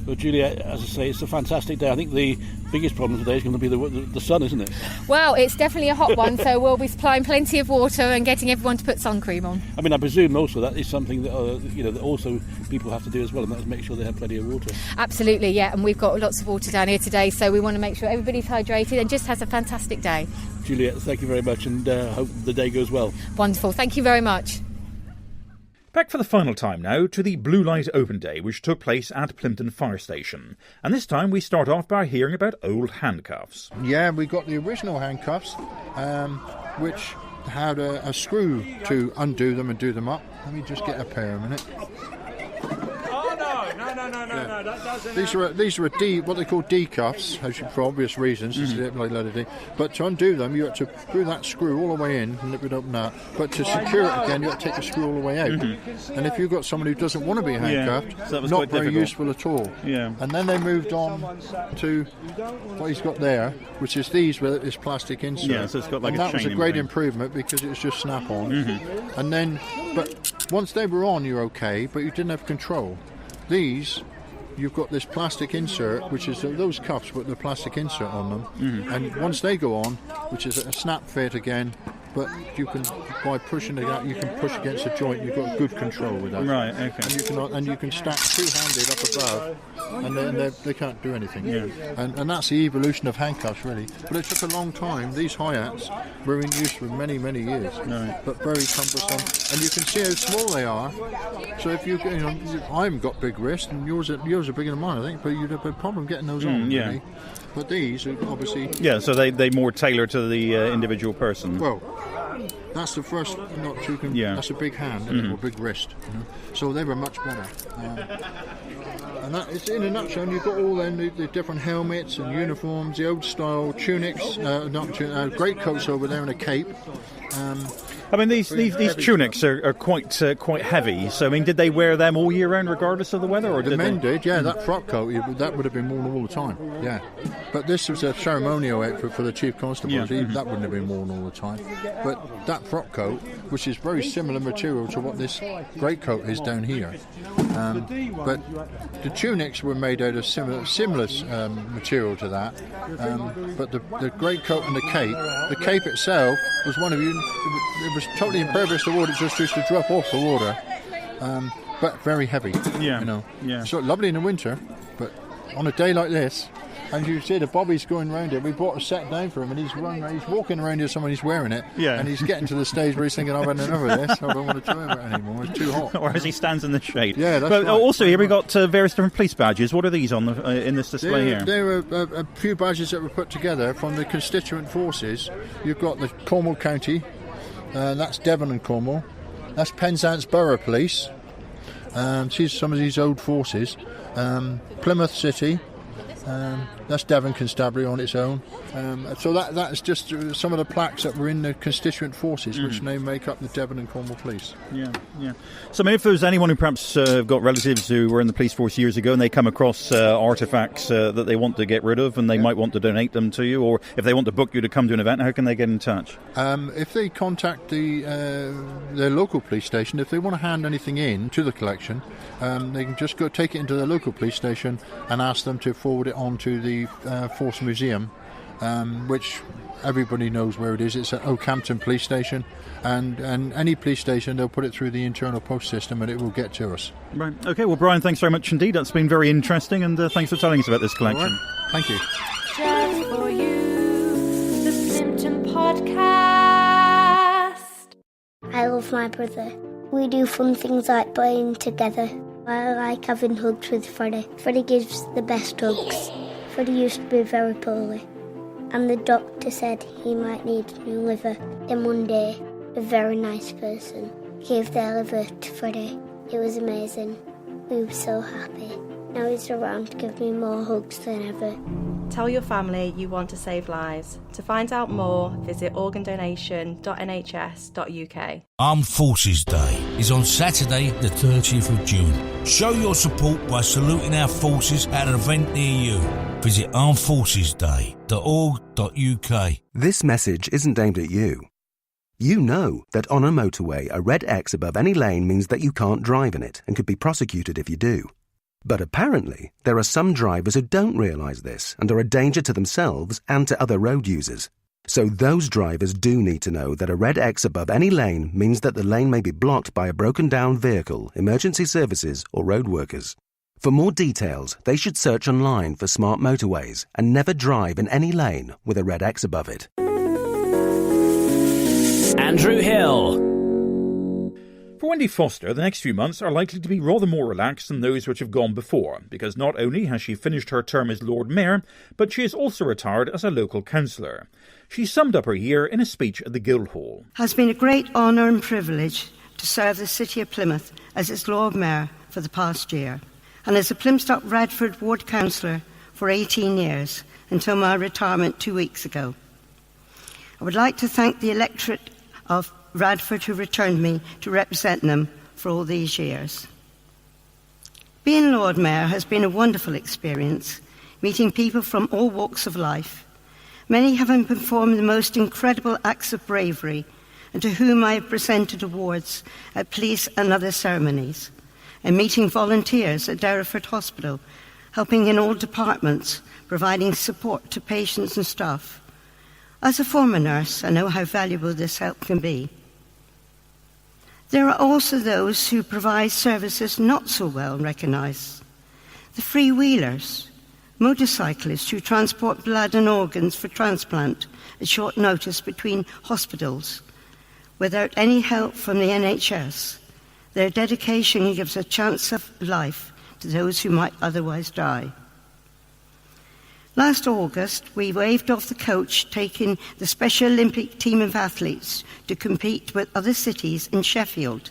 Well, Julia, as I say, it's a fantastic day. I think the biggest problem today is going to be the sun, isn't it? Well, it's definitely a hot one, so we'll be supplying plenty of water and getting everyone to put sun cream on. I presume also that is something that that also people have to do as well, and that is make sure they have plenty of water. Absolutely, yeah, and we've got lots of water down here today, so we want to make sure everybody's hydrated and just has a fantastic day. Juliet, thank you very much, and hope the day goes well. Wonderful, thank you very much. Back for the final time now to the Blue Light Open Day, which took place at Plympton Fire Station. And this time we start off by hearing about old handcuffs. Yeah, we got the original handcuffs, which had a screw to undo them and do them up. Let me just get a pair a minute. Oh, no, No, that doesn't. These are what they call D cuffs, for obvious reasons. But to undo them, you have to screw that screw all the way in and it would open up. But to secure it again, you have to take the screw all the way out. And if you've got someone who doesn't want to be handcuffed, so not very useful at all. Yeah. And then they moved on to what he's got there, which is these with this plastic insert. Yeah, so it's got like and that was a great improvement because it was just snap-on. And then, but once they were on, you're okay, but you didn't have control. These, you've got this plastic insert, which is those cuffs with the plastic insert on them. And once they go on, which is a snap fit again, but you can, by pushing it out, you can push against the joint. You've got good control with that. Right. Okay. And you can stack two-handed up above, and then they can't do anything. Yeah. And that's the evolution of handcuffs, really. But it took a long time. These hi-hats were in use for many, many years, but very cumbersome. And you can see how small they are. So if you know, I haven't got big wrists, and yours are bigger than mine, I think. But you'd have a problem getting those on. Yeah. Really. But these are obviously... Yeah, so they more tailor to the individual person. Well, that's the first notch you can... Yeah. That's a big hand, or big wrist. You know? So they were much better. And that is, in a nutshell, you've got all the different helmets and uniforms, the old-style tunics, greatcoats over there and a cape. I mean, these tunics are quite heavy. So, I mean, did they wear them all year round, regardless of the weather? Or the men did, yeah. That frock coat, that would have been worn all the time, yeah. But this was a ceremonial outfit for the chief constable. That wouldn't have been worn all the time. But that frock coat, which is very similar material to what this greatcoat is down here. But the tunics were made out of similar material to that. But the greatcoat and the cape itself was one of you. It was totally impervious to water. It just used to drop off the water, but very heavy. Yeah, you know. Yeah. So lovely in the winter, but on a day like this, and you see the Bobby's going round it. We brought a set down for him, and he's walking around here. Someone he's wearing it, and he's getting to the stage where he's thinking, "I've had enough of this. I don't want to try it anymore. It's too hot." Or as he stands in the shade. Yeah, that's but right. Also here we got various different police badges. What are these on in this display here? There are a few badges that were put together from the constituent forces. You've got the Cornwall County. That's Devon and Cornwall. That's Penzance Borough Police. See some of these old forces. Plymouth City. That's Devon Constabulary on its own. So that's just some of the plaques that were in the constituent forces, which now make up the Devon and Cornwall Police. Yeah. So, I mean, if there's anyone who perhaps got relatives who were in the police force years ago and they come across artefacts that they want to get rid of and they might want to donate them to you, or if they want to book you to come to an event, how can they get in touch? If they contact their local police station, if they want to hand anything in to the collection, they can just go take it into their local police station and ask them to forward it on to the Force Museum, which everybody knows where it is. It's at Oakhampton Police Station, and any police station, they'll put it through the internal post system and it will get to us. Right. Okay, well, Brian, thanks very much indeed. That's been very interesting, and thanks for telling us about this collection. Right. Thank you. Just for you, the Plympton Podcast. I love my brother. We do fun things like playing together. I like having hugs with Freddie. Freddie gives the best hugs. Freddie used to be very poorly, and the doctor said he might need a new liver. Then one day, a very nice person gave their liver to Freddie. It was amazing. We were so happy. Now he's around to give me more hugs than ever. Tell your family you want to save lives. To find out more, visit organdonation.nhs.uk. Armed Forces Day is on Saturday the 30th of June. Show your support by saluting our forces at an event near you. Visit armedforcesday.org.uk. This message isn't aimed at you. You know that on a motorway, a red X above any lane means that you can't drive in it and could be prosecuted if you do. But apparently, there are some drivers who don't realise this and are a danger to themselves and to other road users. So those drivers do need to know that a red X above any lane means that the lane may be blocked by a broken down vehicle, emergency services or road workers. For more details, they should search online for smart motorways and never drive in any lane with a red X above it. Andrew Hill. For Wendy Foster, the next few months are likely to be rather more relaxed than those which have gone before, because not only has she finished her term as Lord Mayor, but she has also retired as a local councillor. She summed up her year in a speech at the Guildhall. It has been a great honour and privilege to serve the City of Plymouth as its Lord Mayor for the past year. and as a Plymstock Radford ward councillor for 18 years until my retirement 2 weeks ago. I would like to thank the electorate of Radford who returned me to represent them for all these years. Being Lord Mayor has been a wonderful experience, meeting people from all walks of life, many having performed the most incredible acts of bravery, and to whom I have presented awards at police and other ceremonies, and meeting volunteers at Derriford Hospital, helping in all departments, providing support to patients and staff. As a former nurse, I know how valuable this help can be. There are also those who provide services not so well recognised. The freewheelers, motorcyclists who transport blood and organs for transplant at short notice between hospitals without any help from the NHS. Their dedication gives a chance of life to those who might otherwise die. Last August, we waved off the coach taking the Special Olympic team of athletes to compete with other cities in Sheffield.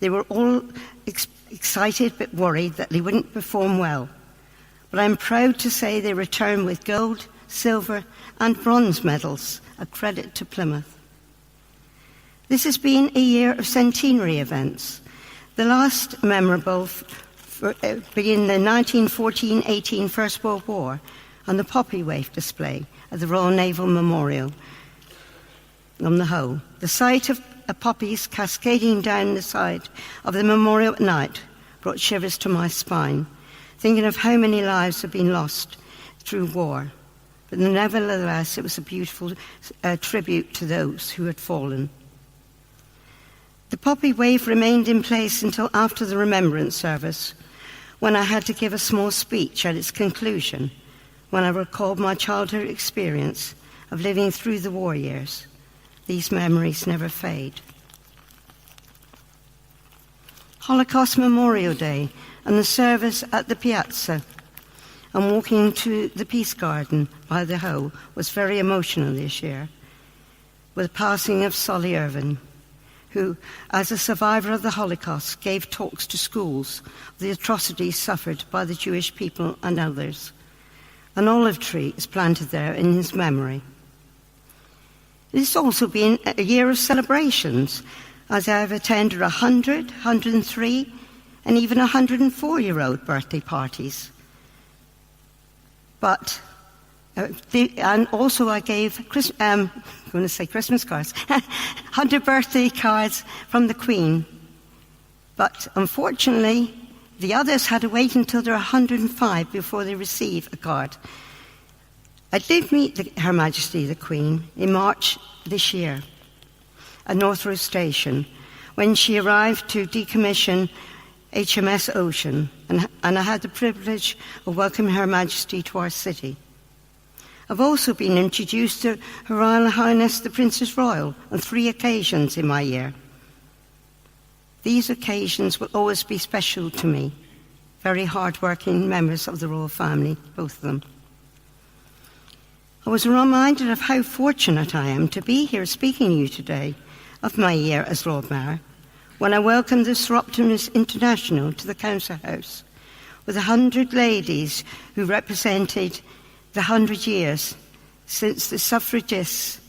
They were all excited but worried that they wouldn't perform well. But I'm proud to say they returned with gold, silver and bronze medals, a credit to Plymouth. This has been a year of centenary events. The last memorable being the 1914-18 First World War, and the poppy wave display at the Royal Naval Memorial on the Hoe. The sight of poppies cascading down the side of the memorial at night brought shivers to my spine, thinking of how many lives have been lost through war. But nevertheless, it was a beautiful tribute to those who had fallen. The poppy wave remained in place until after the remembrance service, when I had to give a small speech at its conclusion, when I recalled my childhood experience of living through the war years. These memories never fade. Holocaust Memorial Day and the service at the Piazza and walking to the Peace Garden by the Hoe was very emotional this year, with the passing of Solly Irvin, who, as a survivor of the Holocaust, gave talks to schools of the atrocities suffered by the Jewish people and others. An olive tree is planted there in his memory. It has also been a year of celebrations, as I have attended 100, 103, and even 104-year-old birthday parties. But, and also I gave, I'm going to say Christmas cards, 100 birthday cards from the Queen. But unfortunately, the others had to wait until they're 105 before they receive a card. I did meet Her Majesty the Queen in March this year at North Road Station when she arrived to decommission HMS Ocean, and I had the privilege of welcoming Her Majesty to our city. I've also been introduced to Her Royal Highness the Princess Royal on 3 occasions in my year. These occasions will always be special to me. Very hard-working members of the royal family, both of them. I was reminded of how fortunate I am to be here speaking to you today of my year as Lord Mayor, when I welcomed the Soroptimist International to the Council House, with 100 ladies who represented the 100 years since the suffragists,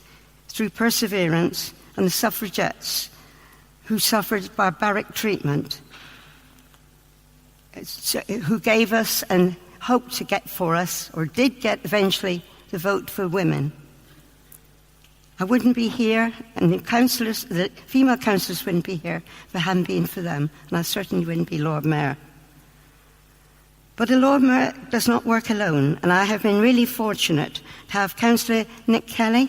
through perseverance, and the suffragettes, who suffered barbaric treatment, who gave us and hoped to get for us, or did get eventually, the vote for women. I wouldn't be here, and the female councillors wouldn't be here if it hadn't been for them, and I certainly wouldn't be Lord Mayor. But a Lord Mayor does not work alone, and I have been really fortunate to have Councillor Nick Kelly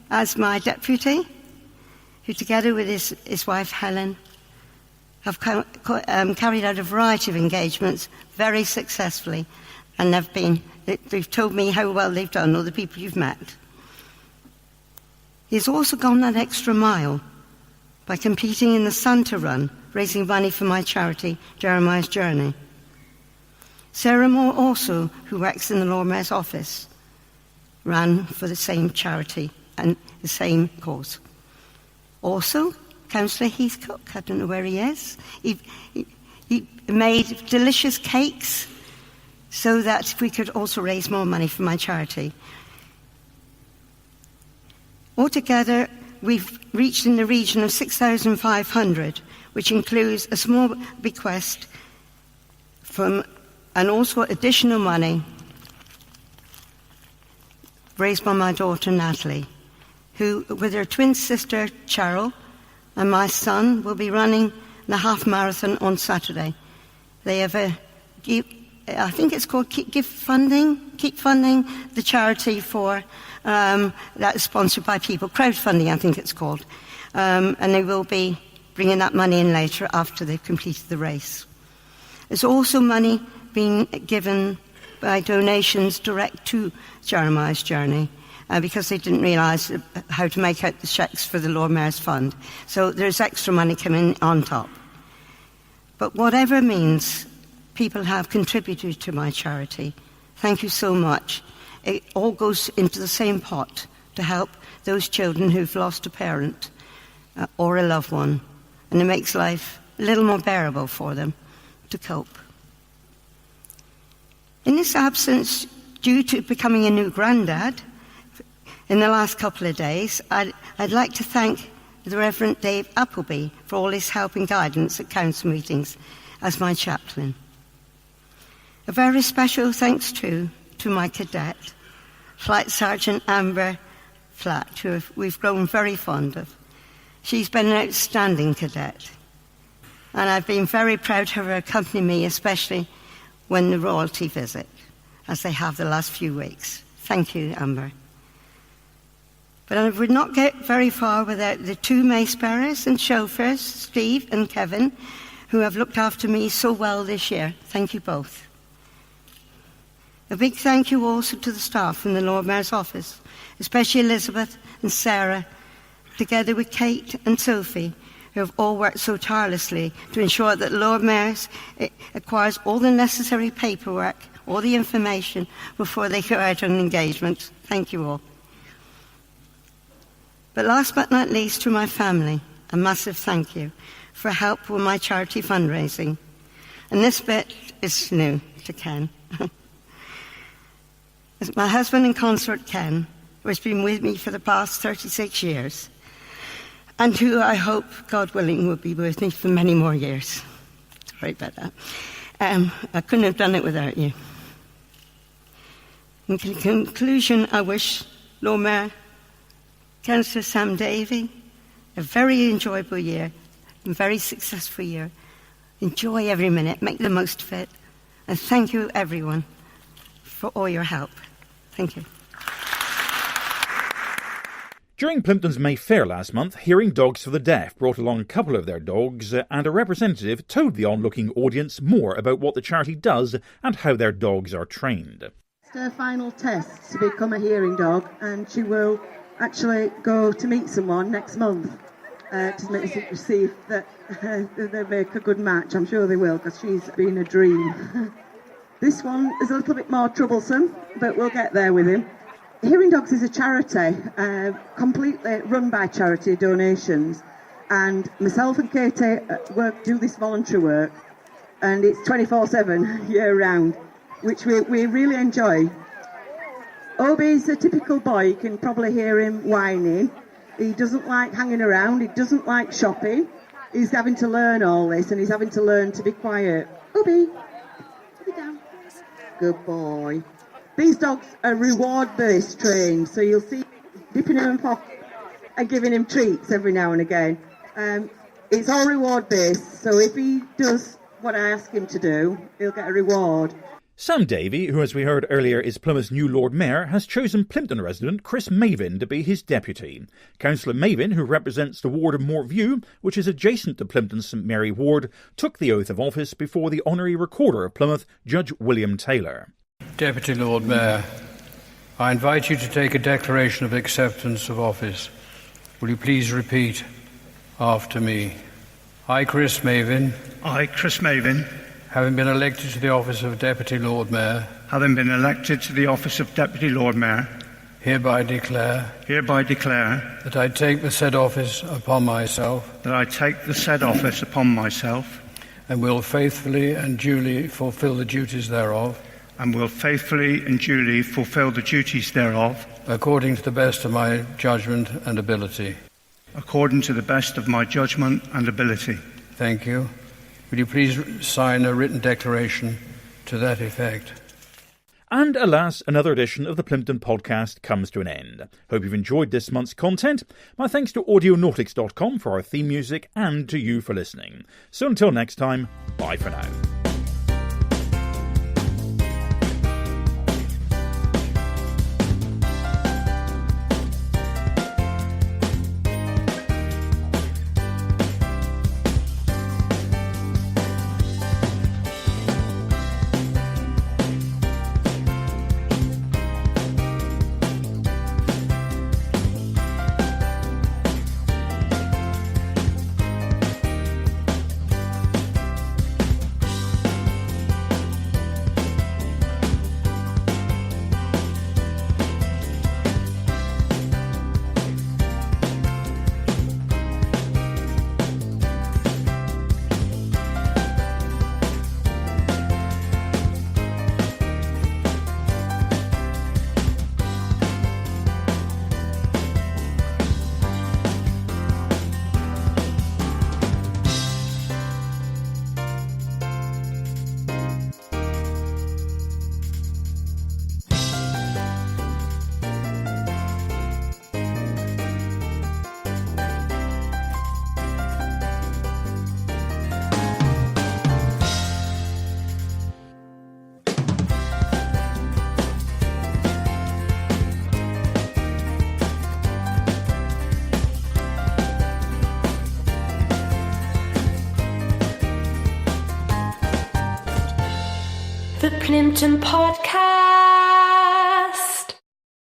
as my deputy, who together with his wife Helen have carried out a variety of engagements very successfully, and they've told me how well they've done, all the people you've met. He's also gone that extra mile by competing in the Santa Run, raising money for my charity, Jeremiah's Journey. Sarah Moore also, who works in the Lord Mayor's office, ran for the same charity and the same cause. Also, Councillor Heathcock, I don't know where he is. He made delicious cakes so that we could also raise more money for my charity. Altogether, we've reached in the region of 6,500, which includes a small bequest and also additional money raised by my daughter Natalie, who, with her twin sister Cheryl and my son, will be running the half marathon on Saturday. They have I think it's called Keep Funding the charity for that's sponsored by people. Crowdfunding, I think it's called. And they will be bringing that money in later after they've completed the race. There's also money being given by donations direct to Jeremiah's Journey because they didn't realise how to make out the cheques for the Lord Mayor's Fund. So there's extra money coming on top. But whatever means people have contributed to my charity, thank you so much. It all goes into the same pot to help those children who've lost a parent or a loved one, and it makes life a little more bearable for them to cope. In this absence, due to becoming a new granddad, in the last couple of days, I'd like to thank the Reverend Dave Appleby for all his help and guidance at council meetings as my chaplain. A very special thanks too to my cadet, Flight Sergeant Amber Flatt, who we've grown very fond of. She's been an outstanding cadet, and I've been very proud to have her accompany me, especially when the royalty visit, as they have the last few weeks. Thank you, Amber. But I would not get very far without the two mace bearers and chauffeurs, Steve and Kevin, who have looked after me so well this year. Thank you both. A big thank you also to the staff in the Lord Mayor's office, especially Elizabeth and Sarah, together with Kate and Sophie, who have all worked so tirelessly to ensure that the Lord Mayor's acquires all the necessary paperwork, all the information before they go out on engagement. Thank you all. But last but not least, to my family, a massive thank you for help with my charity fundraising. And this bit is new to Ken. My husband and consort Ken, who has been with me for the past 36 years, and who I hope, God willing, will be with me for many more years. Sorry about that. I couldn't have done it without you. In conclusion, I wish Lord Mayor Councillor Sam Davey a very enjoyable year, a very successful year. Enjoy every minute, make the most of it, and thank you everyone for all your help. Thank you. During Plympton's May Fair last month, Hearing Dogs for the Deaf brought along a couple of their dogs, and a representative told the onlooking audience more about what the charity does and how their dogs are trained. It's her final test to become a hearing dog, and she will actually go to meet someone next month to see that they make a good match. I'm sure they will, because she's been a dream. This one is a little bit more troublesome, but we'll get there with him. Hearing Dogs is a charity, completely run by charity donations, and myself and Katie do this voluntary work, and it's 24/7 year round, which we really enjoy. Obi's a typical boy. You can probably hear him whining. He doesn't like hanging around, he doesn't like shopping. He's having to learn all this, and he's having to learn to be quiet. Obi, put it down. Good boy. These dogs are reward-based trained, so you'll see dipping him in pocket and giving him treats every now and again. It's all reward-based, so if he does what I ask him to do, he'll get a reward. Sam Davey, who as we heard earlier is Plymouth's new Lord Mayor, has chosen Plympton resident Chris Mavin to be his deputy. Councillor Mavin, who represents the ward of Mortview, which is adjacent to Plympton's St Mary ward, took the oath of office before the Honorary Recorder of Plymouth, Judge William Taylor. Deputy Lord Mayor, I invite you to take a declaration of acceptance of office. Will you please repeat after me? I, Chris Mavin. I, Chris Mavin. Having been elected to the office of Deputy Lord Mayor. Having been elected to the office of Deputy Lord Mayor. Hereby declare. Hereby declare. That I take the said office upon myself. That I take the said office upon myself. and will faithfully and duly fulfil the duties thereof, and will faithfully and duly fulfil the duties thereof, according to the best of my judgment and ability. according to the best of my judgment and ability. Thank you. Would you please sign a written declaration to that effect? And alas, another edition of the Plympton Podcast comes to an end. Hope you've enjoyed this month's content. My thanks to audionautics.com for our theme music and to you for listening. So until next time, bye for now. The Plympton Podcast.